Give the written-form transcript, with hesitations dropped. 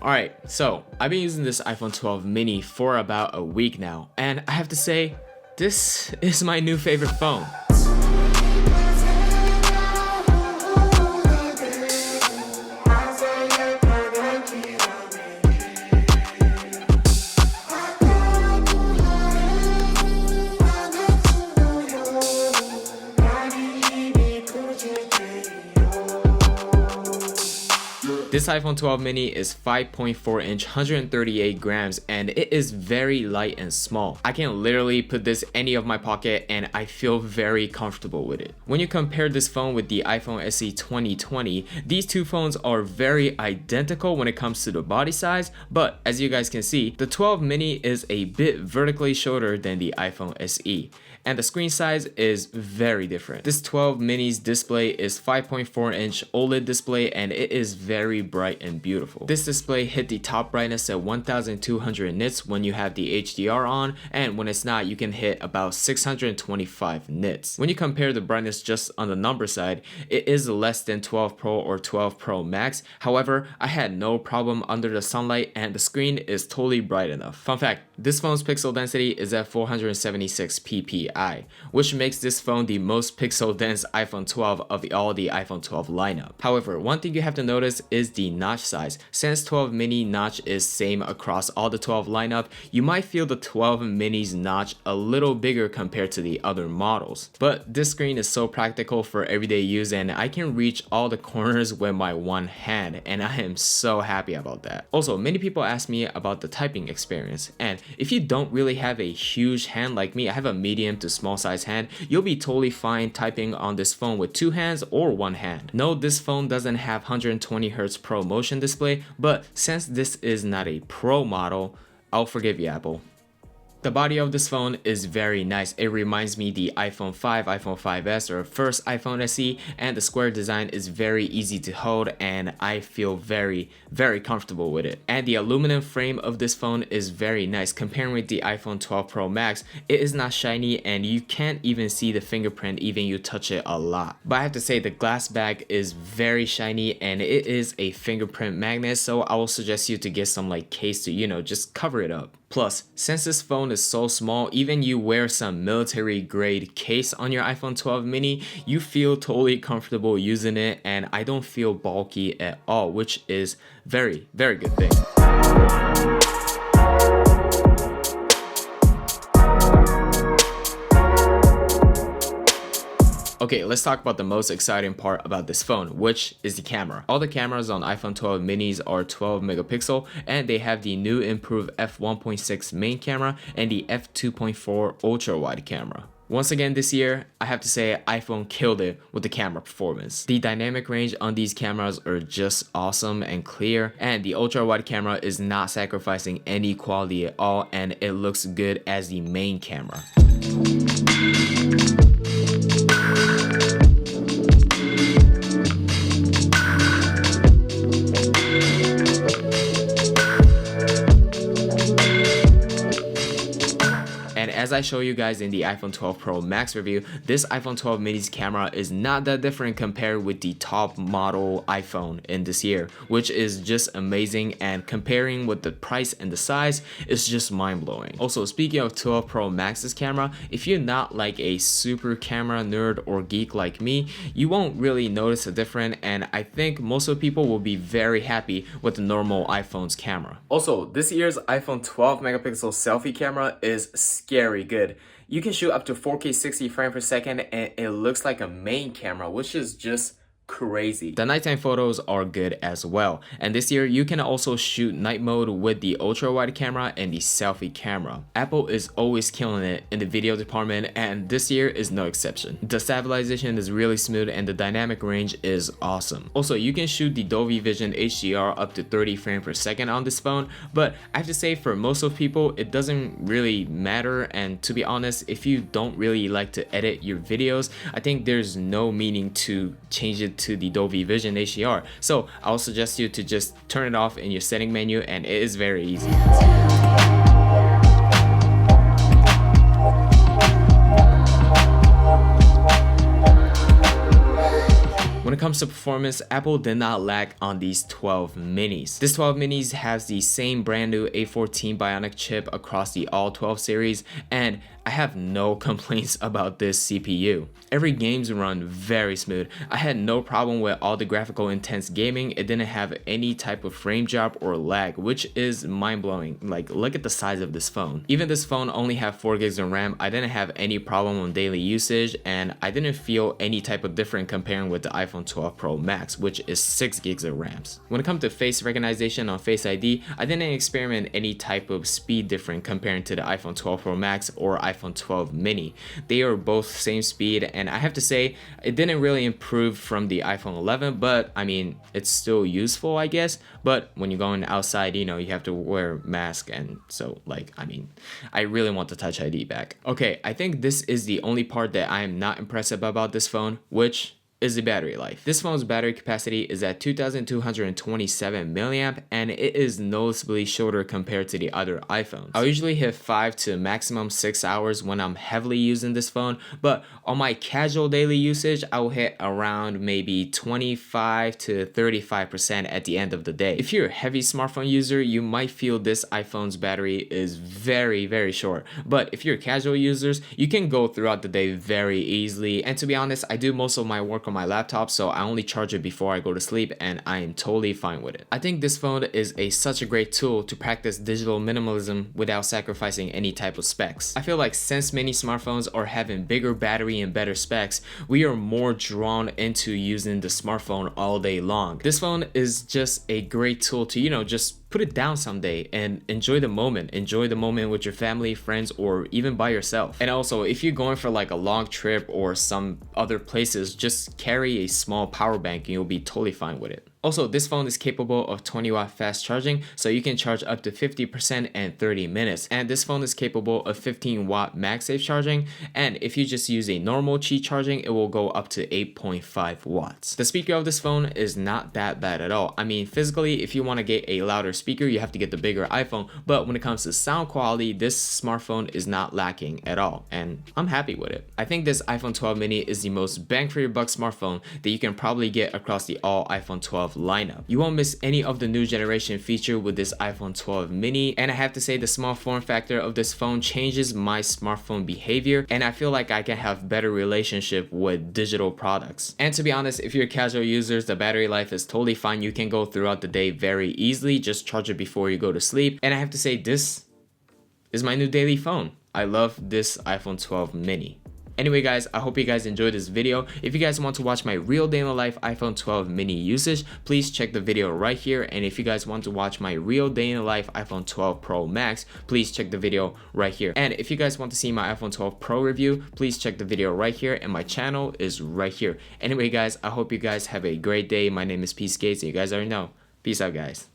Alright, so I've been using this iPhone 12 mini for about a week now, and I have to say, this is my new favorite phone. This iPhone 12 mini is 5.4 inch, 138 grams, and it is very light and small. I can literally put this any of my pocket and I feel very comfortable with it. When you compare this phone with the iPhone SE 2020, these two phones are very identical when it comes to the body size, but as you guys can see, the 12 mini is a bit vertically shorter than the iPhone SE. And the screen size is very different. This 12 mini's display is 5.4 inch OLED display and it is very bright and beautiful. This display hit the top brightness at 1200 nits when you have the HDR on, and when it's not, you can hit about 625 nits. When you compare the brightness just on the number side, it is less than 12 Pro or 12 Pro Max. However, I had no problem under the sunlight and the screen is totally bright enough. Fun fact, this phone's pixel density is at 476 ppi, which makes this phone the most pixel dense iPhone 12 of all the iPhone 12 lineup. However, one thing you have to notice is the notch size. Since 12 mini notch is same across all the 12 lineup, you might feel the 12 mini's notch a little bigger compared to the other models. But this screen is so practical for everyday use and I can reach all the corners with my one hand, and I am so happy about that. Also, many people ask me about the typing experience, and if you don't really have a huge hand like me, I have a medium to small size hand, you'll be totally fine typing on this phone with two hands or one hand. No, this phone doesn't have 120 Hz Pro motion display, but since this is not a Pro model, I'll forgive you, Apple. The body of this phone is very nice. It reminds me the iPhone 5, iPhone 5S, or first iPhone SE, and the square design is very easy to hold and I feel very comfortable with it. And the aluminum frame of this phone is very nice. Comparing with the iPhone 12 Pro Max, it is not shiny and you can't even see the fingerprint even you touch it a lot. But I have to say the glass back is very shiny and it is a fingerprint magnet, so I will suggest you to get some like case to, just cover it up. Plus, since this phone is so small, even you wear some military grade case on your iPhone 12 mini, you feel totally comfortable using it and I don't feel bulky at all, which is very good thing. Okay, let's talk about the most exciting part about this phone, which is the camera. All the cameras on iPhone 12 minis are 12 megapixel and they have the new improved f1.6 main camera and the f2.4 ultra wide camera. Once again this year, I have to say iPhone killed it with the camera performance. The dynamic range on these cameras are just awesome and clear, and the ultra wide camera is not sacrificing any quality at all and it looks good as the main camera. As I show you guys in the iPhone 12 Pro Max review, this iPhone 12 mini's camera is not that different compared with the top model iPhone in this year, which is just amazing, and comparing with the price and the size, it's just mind-blowing. Also, speaking of 12 Pro Max's camera, if you're not like a super camera nerd or geek like me, you won't really notice a difference, and I think most of the people will be very happy with the normal iPhone's camera. Also, this year's iPhone 12 megapixel selfie camera is scary good. You can shoot up to 4K 60 frames per second and it looks like a main camera, which is just crazy. The nighttime photos are good as well, and this year you can also shoot night mode with the ultra wide camera and the selfie camera. Apple is always killing it in the video department and this year is no exception. The stabilization is really smooth and the dynamic range is awesome. Also, you can shoot the Dolby Vision HDR up to 30 frames per second on this phone, but I have to say for most of people it doesn't really matter, and to be honest, if you don't really like to edit your videos, I think there's no meaning to change it to the Dolby Vision HDR. So I'll suggest you to just turn it off in your setting menu and it is very easy. When it comes comes to performance, Apple did not lack on these 12 minis. This 12 minis has the same brand new A14 Bionic chip across the all 12 series, and I have no complaints about this CPU. Every game's run very smooth. I had no problem with all the graphical intense gaming. It didn't have any type of frame drop or lag, which is mind-blowing. Like, look at the size of this phone. Even this phone only had 4 gigs of RAM. I didn't have any problem on daily usage, and I didn't feel any type of different comparing with the iPhone 12 Pro Max, which is 6 gigs of RAMs. When it comes to face recognition on Face ID, I didn't experiment any type of speed difference comparing to the iPhone 12 Pro Max or iPhone 12 mini. They are both same speed, and I have to say it didn't really improve from the iPhone 11, but I mean, it's still useful, I guess. But when you're going outside, you know, you have to wear a mask, and so like, I mean, I really want the Touch ID back. Okay, I think this is the only part that I am not impressed about this phone, which is the battery life. This phone's battery capacity is at 2227 milliamp, and it is noticeably shorter compared to the other iPhones. I usually hit 5 to maximum 6 hours when I'm heavily using this phone, but on my casual daily usage, I will hit around maybe 25 to 35% at the end of the day. If you're a heavy smartphone user, you might feel this iPhone's battery is very short, but if you're casual users, you can go throughout the day very easily. And to be honest, I do most of my work on my laptop, so I only charge it before I go to sleep, and I am totally fine with it. I think this phone is such a great tool to practice digital minimalism without sacrificing any type of specs. I feel like since many smartphones are having bigger battery and better specs, we are more drawn into using the smartphone all day long. This phone is just a great tool to, you know, just put it down someday and enjoy the moment. Enjoy the moment with your family, friends, or even by yourself. And also, if you're going for like a long trip or some other places, just carry a small power bank and you'll be totally fine with it. Also, this phone is capable of 20-watt fast charging, so you can charge up to 50% in 30 minutes. And this phone is capable of 15-watt MagSafe charging, and if you just use a normal Qi charging, it will go up to 8.5 watts. The speaker of this phone is not that bad at all. I mean, physically, if you want to get a louder speaker, you have to get the bigger iPhone, but when it comes to sound quality, this smartphone is not lacking at all, and I'm happy with it. I think this iPhone 12 mini is the most bang for your buck smartphone that you can probably get across the all iPhone 12 lineup. You won't miss any of the new generation feature with this iPhone 12 mini, and I have to say the small form factor of this phone changes my smartphone behavior, and I feel like I can have better relationship with digital products. And to be honest, if you're casual users, the battery life is totally fine. You can go throughout the day very easily. Just charge it before you go to sleep. And I have to say, this is my new daily phone. I love this iPhone 12 mini. Anyway guys, I hope you guys enjoyed this video. If you guys want to watch my real day in the life iPhone 12 mini usage, please check the video right here. And if you guys want to watch my real day in the life iPhone 12 Pro Max, please check the video right here. And if you guys want to see my iPhone 12 Pro review, please check the video right here, and my channel is right here. Anyway guys, I hope you guys have a great day. My name is Peace Gates, and you guys already know. Peace out guys.